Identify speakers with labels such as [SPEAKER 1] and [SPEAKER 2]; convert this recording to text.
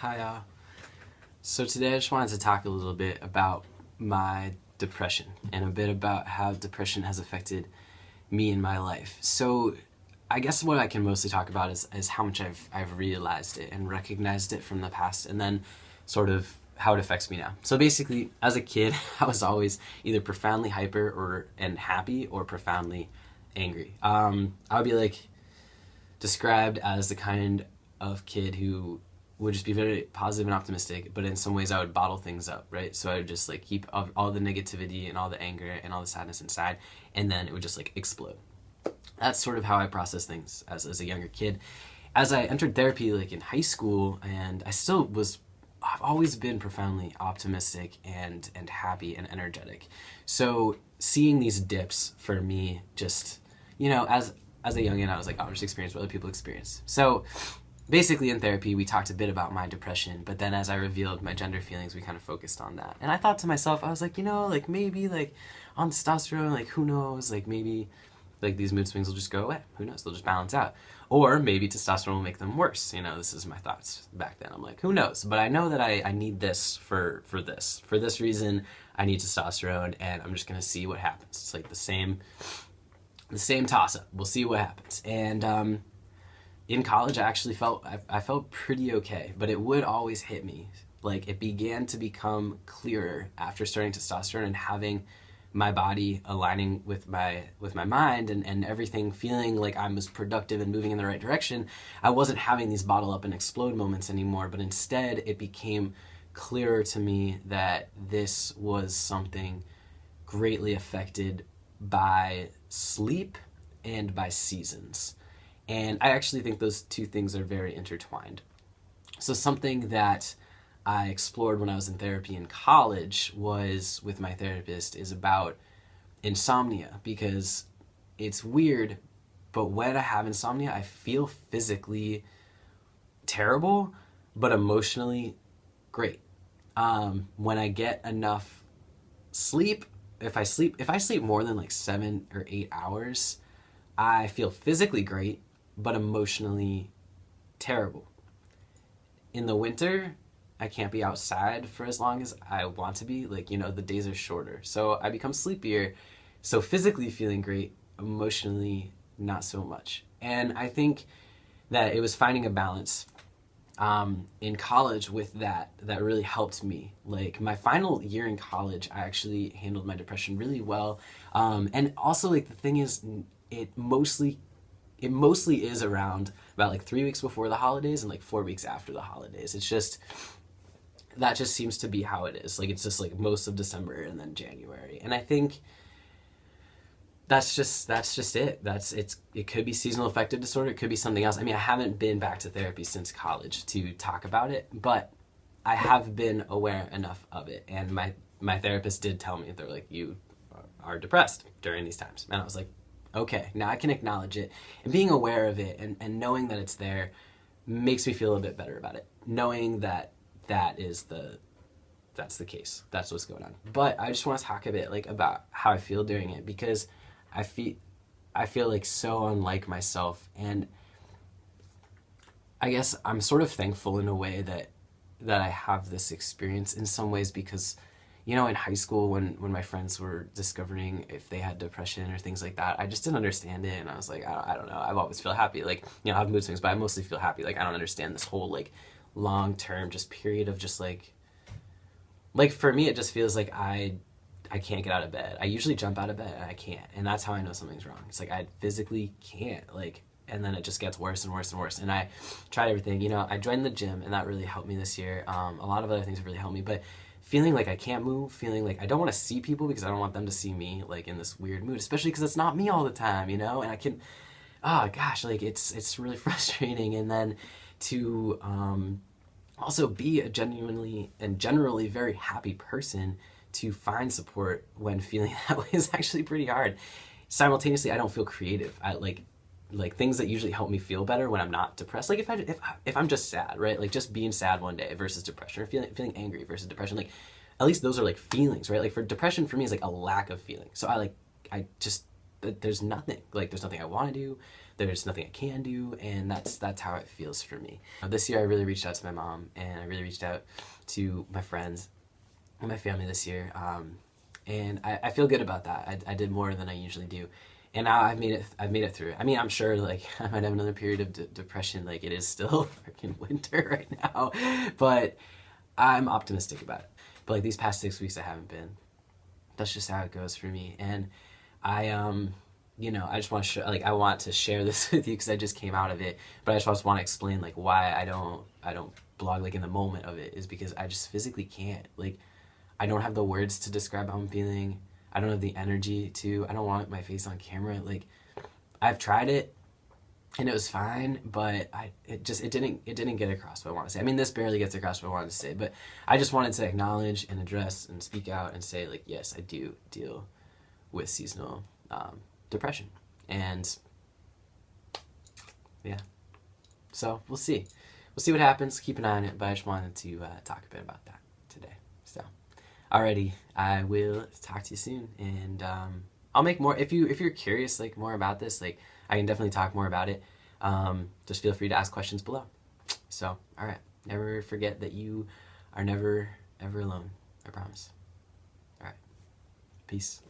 [SPEAKER 1] Hi, so today I just wanted to talk a little bit about my depression and a bit about how depression has affected me in my life. So I guess what I can mostly talk about is how much I've realized it and recognized it from the past, and then sort of how it affects me now. So basically, as a kid, I was always either profoundly hyper and happy or profoundly angry. I would be like described as the kind of kid who would just be very positive and optimistic, but in some ways I would bottle things up, right? So I would just like keep all the negativity and all the anger and all the sadness inside, and then it would just like explode. That's sort of how I process things as a younger kid. As I entered therapy, like in high school, and I've always been profoundly optimistic and happy and energetic. So seeing these dips for me, just as a youngin, I was like, oh, I'm just experiencing what other people experience. So basically in therapy we talked a bit about my depression, but then as I revealed my gender feelings, we kind of focused on that. And I thought to myself, I was like, like maybe like on testosterone, like who knows, like maybe like these mood swings will just go away. Who knows, they'll just balance out. Or maybe testosterone will make them worse. This is my thoughts back then. I'm like, who knows? But I know that I need this for this reason. I need testosterone, and I'm just gonna see what happens. It's like the same toss up. We'll see what happens. And in college, I actually I felt pretty okay, but it would always hit me. Like it began to become clearer after starting testosterone and having my body aligning with my mind, and everything feeling like I was productive and moving in the right direction. I wasn't having these bottle up and explode moments anymore, but instead it became clearer to me that this was something greatly affected by sleep and by seasons. And I actually think those two things are very intertwined. So something that I explored when I was in therapy in college was with my therapist is about insomnia, because it's weird, but when I have insomnia, I feel physically terrible, but emotionally great. When I get enough sleep, if I sleep more than like 7 or 8 hours, I feel physically great, but emotionally terrible. In the winter, I can't be outside for as long as I want to be. Like, the days are shorter. So I become sleepier. So physically feeling great, emotionally not so much. And I think that it was finding a balance in college with that really helped me. Like my final year in college, I actually handled my depression really well. And also, like, the thing is, it mostly is around about like 3 weeks before the holidays and like 4 weeks after the holidays. It's just that just seems to be how it is. Like it's just like most of December and then January. And I think that's just it. It could be seasonal affective disorder. It could be something else. I mean, I haven't been back to therapy since college to talk about it, but I have been aware enough of it. And my therapist did tell me, they're like, you are depressed during these times. And I was like, okay, now I can acknowledge it. And being aware of it and knowing that it's there makes me feel a bit better about it. Knowing that that's the case. That's what's going on. But I just want to talk a bit like about how I feel during it, because I feel like so unlike myself, and I guess I'm sort of thankful in a way that I have this experience in some ways, because in high school when my friends were discovering if they had depression or things like that, I just didn't understand it, and I was like, I don't know. I've always feel happy, like I have mood swings, but I mostly feel happy. Like I don't understand this whole like long term just period of just like for me it just feels like I can't get out of bed. I usually jump out of bed and I can't, and that's how I know something's wrong. It's like I physically can't, like, and then it just gets worse and worse and worse. And I tried everything. I joined the gym, and that really helped me this year. A lot of other things have really helped me, but feeling like I can't move, feeling like I don't want to see people because I don't want them to see me like in this weird mood, especially because it's not me all the time, and I can, oh gosh, like it's really frustrating. And then to also be a genuinely and generally very happy person, to find support when feeling that way is actually pretty hard. Simultaneously, I don't feel creative. I like things that usually help me feel better when I'm not depressed. Like if I'm just sad, right? Like just being sad one day versus depression, or feeling angry versus depression. Like at least those are like feelings, right? Like for depression, for me is like a lack of feeling. So I just there's nothing. Like there's nothing I want to do. there's nothing I can do, and that's how it feels for me. This year I really reached out to my mom, and I really reached out to my friends and my family this year, and I feel good about that. I did more than I usually do, and now I've made it through. I mean, I'm sure like I might have another period of depression, like it is still freaking winter right now, but I'm optimistic about it. But like these past 6 weeks I haven't been. That's just how it goes for me. And I you know, I just want to I want to share this with you because I just came out of it, but I just want to explain like why I don't blog like in the moment of it, is because I just physically can't. Like I don't have the words to describe how I'm feeling. I don't have the energy to. I don't want my face on camera. Like I've tried it and it was fine, but it didn't get across what I want to say. I mean, this barely gets across what I wanted to say, but I just wanted to acknowledge and address and speak out and say like, yes, I do deal with seasonal depression, and yeah, so we'll see what happens. Keep an eye on it, but I just wanted to talk a bit about that today. So alrighty, I will talk to you soon, and I'll make more if you're curious like more about this. Like I can definitely talk more about it. Just feel free to ask questions below. So alright, never forget that you are never ever alone, I promise. Alright, peace.